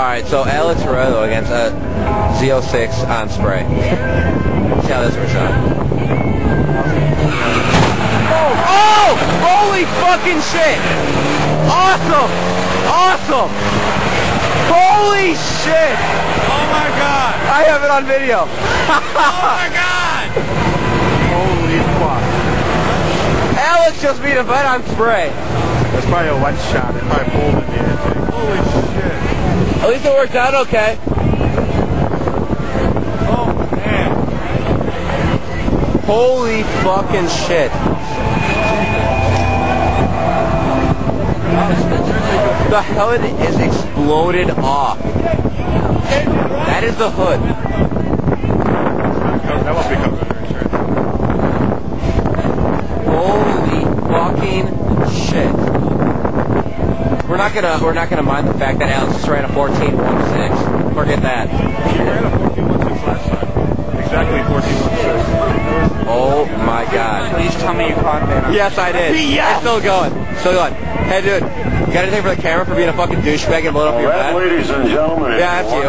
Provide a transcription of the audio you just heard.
Alright, so Alex Roddo against a Z06 on spray. See how this works out. Oh! Holy fucking shit! Awesome! Awesome! Holy shit! Oh my god! I have it on video. Oh my god! Holy fuck. Alex just beat a vet on spray. That's probably a wet shot. It probably pulled in the end. Holy shit! At least it worked out okay. Oh man! Holy fucking shit. The hood is exploded off. That is the hood. That must be coming under insurance. Holy fucking shit. We're not gonna mind the fact that Alex just ran a 14.16. Forget that. He ran a 14.16 last time. Exactly 14.16. Oh my god. Please tell me you caught that. Yes, I did. Yes! It's still going. Still going. Hey, dude, you got anything for the camera for being a fucking douchebag and blowing up your bed? Ladies and gentlemen, Yeah, that's you.